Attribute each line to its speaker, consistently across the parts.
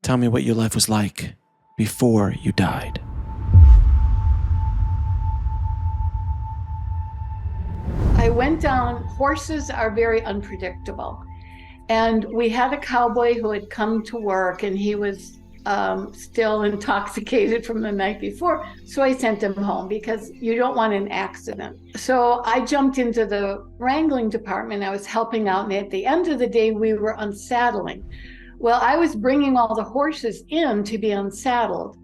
Speaker 1: Tell me what your life was like before you died.
Speaker 2: I went down. Horses are very unpredictable. And we had a cowboy who had come to work, and he was still intoxicated from the night before. So I sent him home because you don't want an accident. So I jumped into the wrangling department. I was helping out. And at the end of the day, we were unsaddling. Well, I was bringing all the horses in to be unsaddled.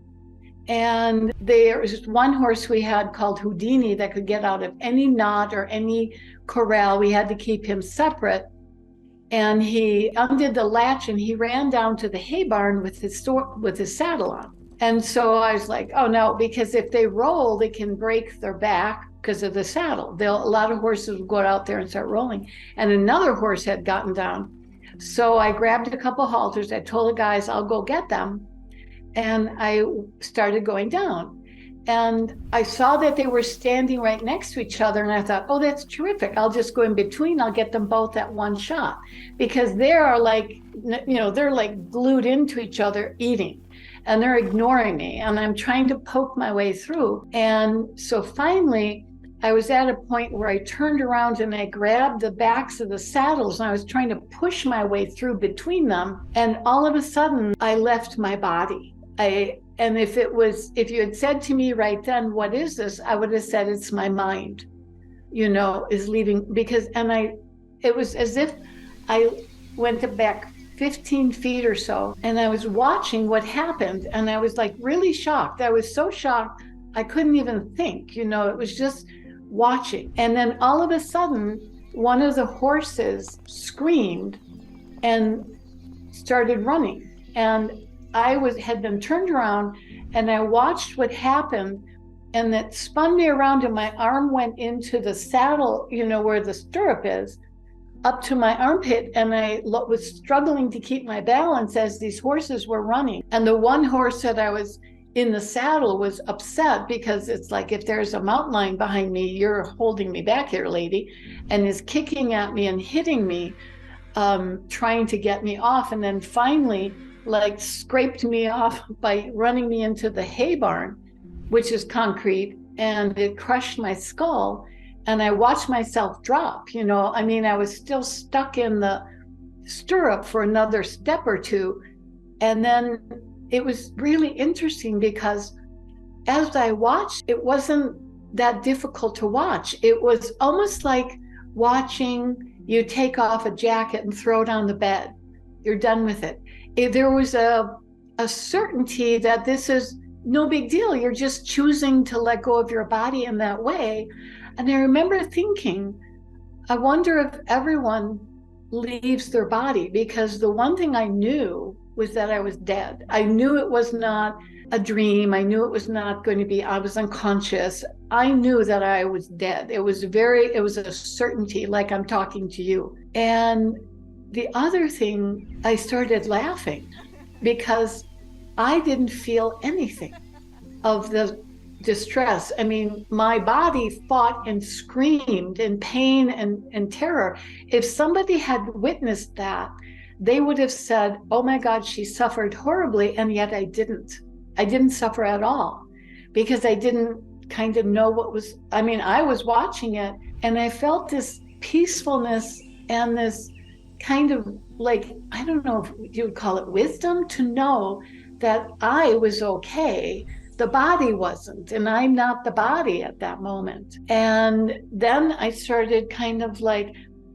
Speaker 2: And there was one horse we had called Houdini that could get out of any knot or any corral. We had to keep him separate. And he undid the latch and he ran down to the hay barn with his saddle on. And so I was like, oh no, because if they roll, they can break their back because of the saddle. A lot of horses will go out there and start rolling. And another horse had gotten down. So I grabbed a couple halters. I told the guys, I'll go get them. And I started going down. And I saw that they were standing right next to each other. And I thought, oh, that's terrific. I'll just go in between. I'll get them both at one shot, because they are like, they're like glued into each other eating, and they're ignoring me. And I'm trying to poke my way through. And so finally, I was at a point where I turned around and I grabbed the backs of the saddles, and I was trying to push my way through between them. And all of a sudden, I left my body. And if you had said to me right then, what is this? I would have said, it's my mind, is leaving, it was as if I went back 15 feet or so, and I was watching what happened. And I was like really shocked. I was so shocked, I couldn't even think, it was just watching. And then all of a sudden, one of the horses screamed and started running. And I had been turned around, and I watched what happened, and that spun me around, and my arm went into the saddle, where the stirrup is, up to my armpit. And I was struggling to keep my balance as these horses were running. And the one horse that I was in the saddle was upset, because it's like, if there's a mountain lion behind me, you're holding me back here, lady, and is kicking at me and hitting me, trying to get me off. And then finally, scraped me off by running me into the hay barn, which is concrete, and it crushed my skull. And I watched myself drop, I was still stuck in the stirrup for another step or two. And then it was really interesting, because as I watched, it wasn't that difficult to watch. It was almost like watching you take off a jacket and throw it on the bed. You're done with it. There was a certainty that this is no big deal. You're just choosing to let go of your body in that way. And I remember thinking, I wonder if everyone leaves their body, because the one thing I knew was that I was dead. I knew it was not a dream. I knew it was not going to be, I was unconscious. I knew that I was dead. It was a certainty, like I'm talking to you. And the other thing, I started laughing, because I didn't feel anything of the distress. My body fought and screamed in pain and terror. If somebody had witnessed that, they would have said, oh my God, she suffered horribly. And yet I didn't. I didn't suffer at all, because I didn't kind of know what was, I was watching it, and I felt this peacefulness and this kind of I don't know if you would call it wisdom, to know that I was okay. The body wasn't, and I'm not the body at that moment. And then I started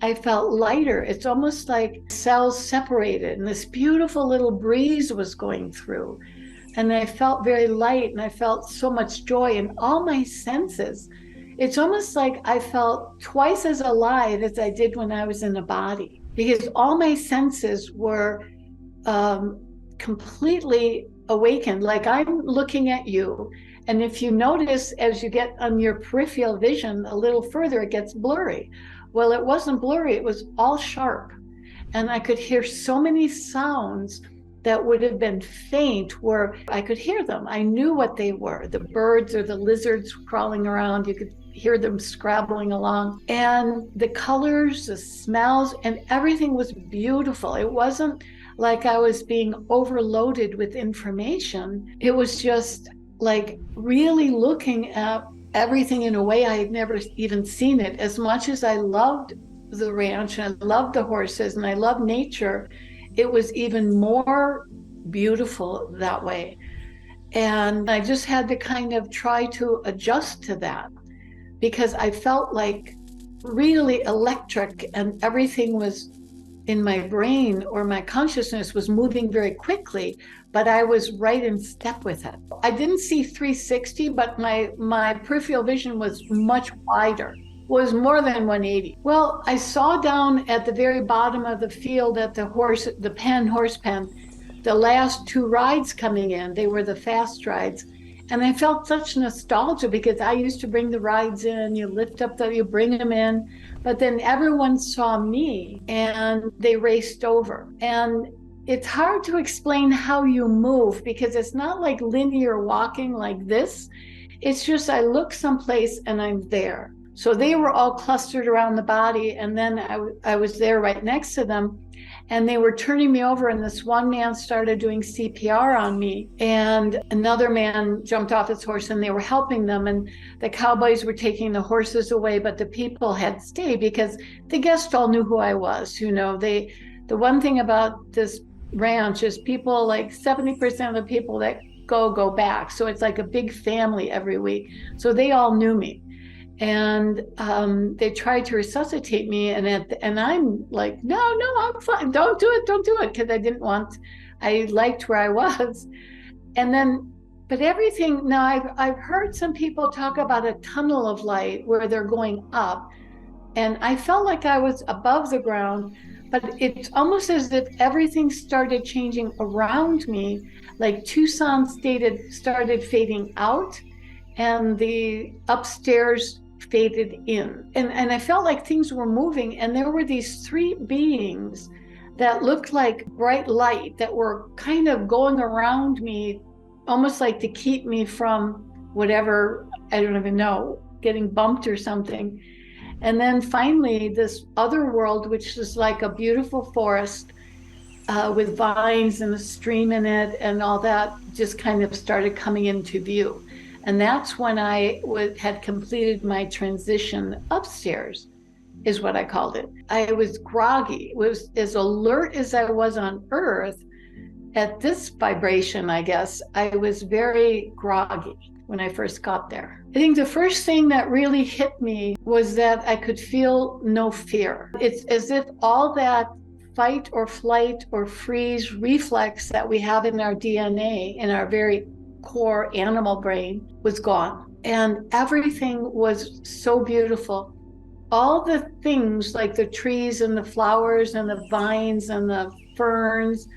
Speaker 2: I felt lighter. It's almost like cells separated, and this beautiful little breeze was going through. And I felt very light, and I felt so much joy in all my senses. It's almost like I felt twice as alive as I did when I was in a body, because all my senses were completely awakened. Like, I'm looking at you, and if you notice, as you get on your peripheral vision a little further, it gets blurry. Well, it wasn't blurry, it was all sharp. And I could hear so many sounds that would have been faint, where I could hear them. I knew what they were, the birds or the lizards crawling around. You could hear them scrabbling along. And the colors, the smells, and everything was beautiful. It wasn't, like I was being overloaded with information. It was just like really looking at everything in a way I had never even seen it. As much as I loved the ranch and I loved the horses and I loved nature, it was even more beautiful that way. And I just had to kind of try to adjust to that because I felt like really electric and everything was in my brain or my consciousness was moving very quickly, but I was right in step with it. I didn't see 360, but my peripheral vision was much wider, was more than 180. Well, I saw down at the very bottom of the field at the horse pen, the last two rides coming in. They were the fast rides. And I felt such nostalgia because I used to bring the rides in, you bring them in, but then everyone saw me and they raced over. And it's hard to explain how you move because it's not like linear walking like this. It's just I look someplace and I'm there. So they were all clustered around the body, and then I was there right next to them. And they were turning me over, and this one man started doing CPR on me, and another man jumped off his horse and they were helping them, and the cowboys were taking the horses away, but the people had stayed because the guests all knew who I was. The one thing about this ranch is people, like 70% of the people that go back. So it's like a big family every week. So they all knew me. And they tried to resuscitate me, and I'm like, no, I'm fine. Don't do it, because I liked where I was. And then, but everything now, I've heard some people talk about a tunnel of light where they're going up, and I felt like I was above the ground, but it's almost as if everything started changing around me, like Tucson started fading out, and the upstairs faded in. And I felt like things were moving, and there were these three beings that looked like bright light that were kind of going around me, almost like to keep me from whatever, I don't even know, getting bumped or something. And then finally, this other world, which is like a beautiful forest with vines and a stream in it and all that, just kind of started coming into view. And that's when I had completed my transition upstairs, is what I called it. I was groggy, was as alert as I was on Earth. At this vibration, I guess, I was very groggy when I first got there. I think the first thing that really hit me was that I could feel no fear. It's as if all that fight or flight or freeze reflex that we have in our DNA, in our very core animal brain, was gone. And everything was so beautiful. All the things like the trees and the flowers and the vines and the ferns,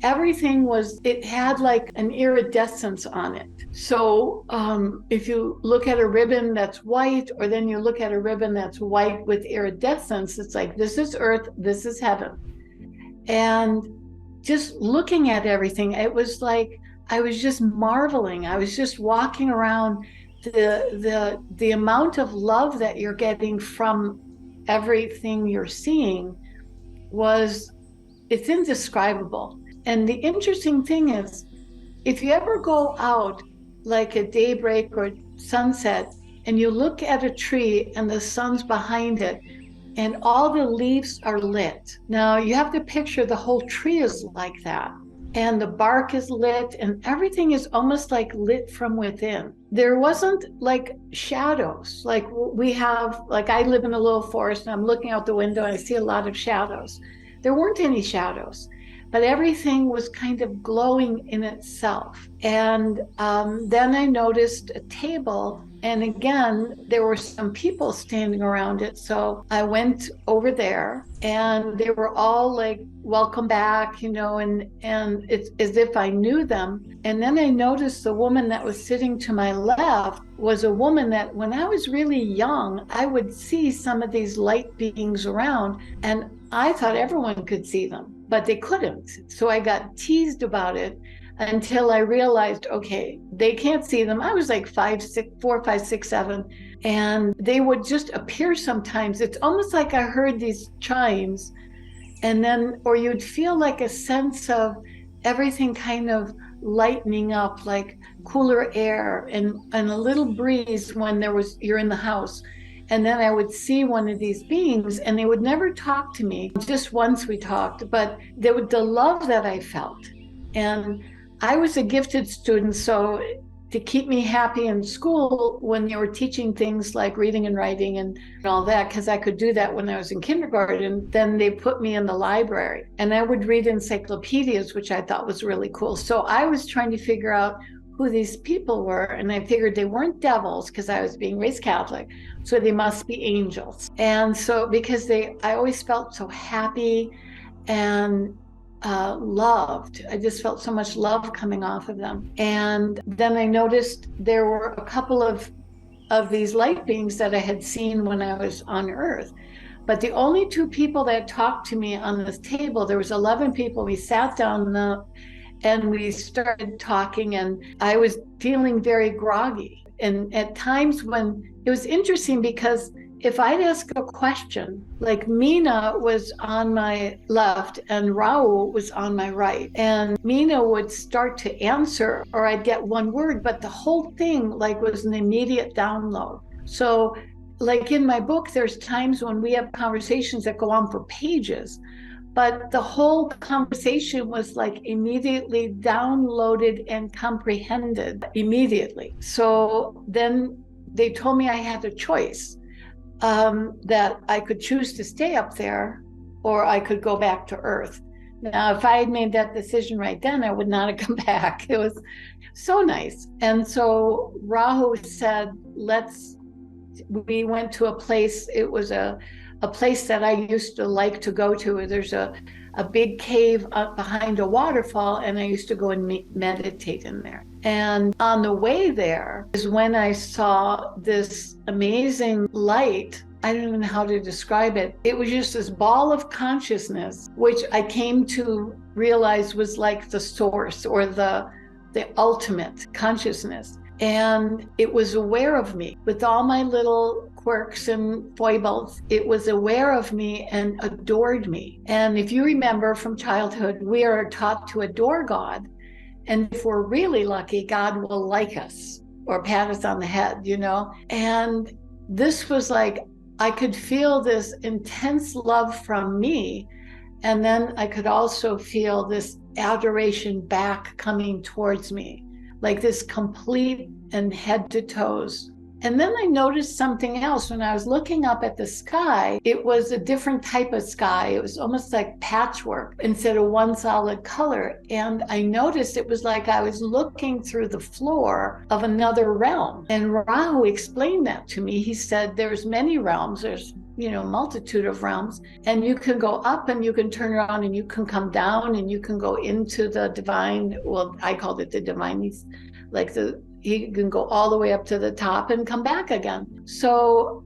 Speaker 2: everything it had like an iridescence on it. So if you look at a ribbon that's white, or then you look at a ribbon that's white with iridescence, it's like, this is Earth, this is heaven. And just looking at everything, it was like, I was just marveling. I was just walking around. The amount of love that you're getting from everything you're seeing it's indescribable. And the interesting thing is, if you ever go out like at daybreak or sunset and you look at a tree and the sun's behind it and all the leaves are lit. Now you have to picture the whole tree is like that. And the bark is lit and everything is almost like lit from within. There wasn't like shadows. Like we have, like I live in a little forest and I'm looking out the window and I see a lot of shadows. There weren't any shadows, but everything was kind of glowing in itself. And then I noticed a table, and again, there were some people standing around it. So I went over there and they were all like, welcome back, and it's as if I knew them. And then I noticed the woman that was sitting to my left was a woman that when I was really young, I would see some of these light beings around, and I thought everyone could see them, but they couldn't. So I got teased about it until I realized, okay, they can't see them. I was like 4, 5, 6, 7, and they would just appear sometimes. It's almost like I heard these chimes, And then, or you'd feel like a sense of everything kind of lightening up, like cooler air and a little breeze when you're in the house. And then I would see one of these beings and they would never talk to me. Just once we talked, but the love that I felt. And I was a gifted student, so to keep me happy in school when they were teaching things like reading and writing and all that, because I could do that when I was in kindergarten, then they put me in the library and I would read encyclopedias, which I thought was really cool. So I was trying to figure out who these people were, and I figured they weren't devils because I was being raised Catholic, so they must be angels. And so because I always felt so happy and loved. I just felt so much love coming off of them. And then I noticed there were a couple of these light beings that I had seen when I was on Earth. But the only two people that talked to me on this table, there was 11 people. We sat down and we started talking, and I was feeling very groggy. And at times when it was interesting, because if I'd ask a question, like Mina was on my left and Raul was on my right, and Mina would start to answer, or I'd get one word, but the whole thing like was an immediate download. So like in my book, there's times when we have conversations that go on for pages, but the whole conversation was like immediately downloaded and comprehended immediately. So then they told me I had a choice. That I could choose to stay up there or I could go back to Earth. Now, if I had made that decision right then, I would not have come back. It was so nice. And so Rahu said, we went to a place, it was a place that I used to like to go to. There's a big cave up behind a waterfall, and I used to go and meditate in there. And on the way there is when I saw this amazing light. I don't even know how to describe it. It was just this ball of consciousness, which I came to realize was like the source or the ultimate consciousness. And it was aware of me with all my little quirks and foibles. It was aware of me and adored me. And if you remember from childhood, we are taught to adore God. And if we're really lucky, God will like us or pat us on the head, you know? And this was like, I could feel this intense love from me. And then I could also feel this adoration back coming towards me, like this complete and head to toes. And then I noticed something else. When I was looking up at the sky, it was a different type of sky. It was almost like patchwork instead of one solid color. And I noticed it was like I was looking through the floor of another realm. And Rahu explained that to me. He said, there's many realms. There's, multitude of realms. And you can go up and you can turn around and you can come down and you can go into the divine. Well, I called it the divine. He can go all the way up to the top and come back again. So,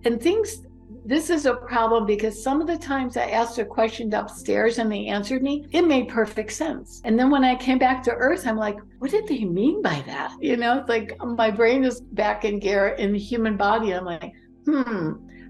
Speaker 2: this is a problem because some of the times I asked a question upstairs and they answered me, it made perfect sense. And then when I came back to Earth, I'm like, what did they mean by that? It's like my brain is back in gear in the human body. I'm like,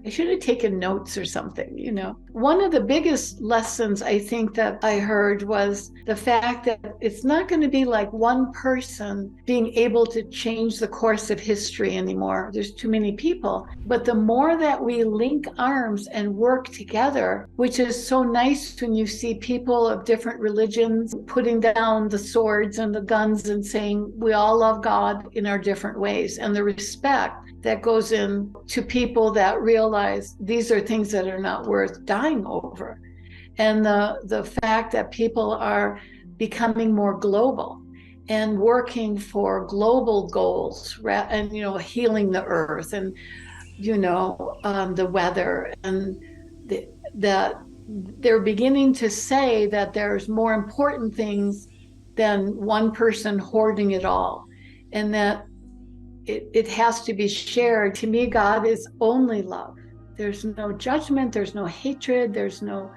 Speaker 2: I should have taken notes or something, One of the biggest lessons I think that I heard was the fact that it's not going to be like one person being able to change the course of history anymore. There's too many people. But the more that we link arms and work together, which is so nice when you see people of different religions putting down the swords and the guns and saying, we all love God in our different ways, and the respect that goes in to people that realize these are things that are not worth dying over. And the fact that people are becoming more global and working for global goals and, healing the earth and, the weather, and that they're beginning to say that there's more important things than one person hoarding it all, and that it has to be shared. To me, God is only love. There's no judgment, there's no hatred, there's no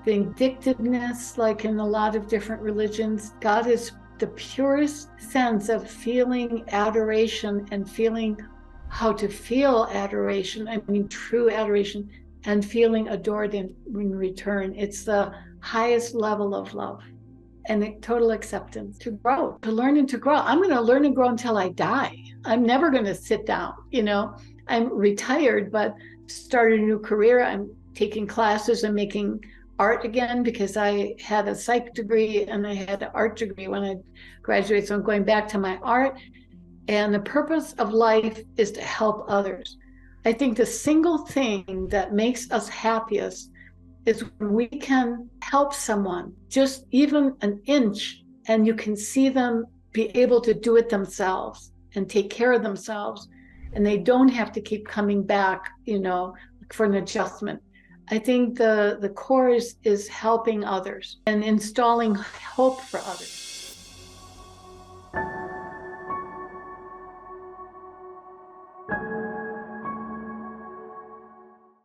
Speaker 2: vindictiveness like in a lot of different religions. God is the purest sense of feeling adoration and feeling how to feel adoration. I mean, true adoration and feeling adored in return. It's the highest level of love and total acceptance to grow, to learn and to grow. I'm going to learn and grow until I die. I'm never going to sit down. I'm retired, but started a new career. I'm taking classes and making art again because I had a psych degree and I had an art degree when I graduated. So I'm going back to my art. And the purpose of life is to help others. I think the single thing that makes us happiest is when we can help someone just even an inch, and you can see them be able to do it themselves and take care of themselves, and they don't have to keep coming back, for an adjustment. I think the core is helping others and installing hope for others.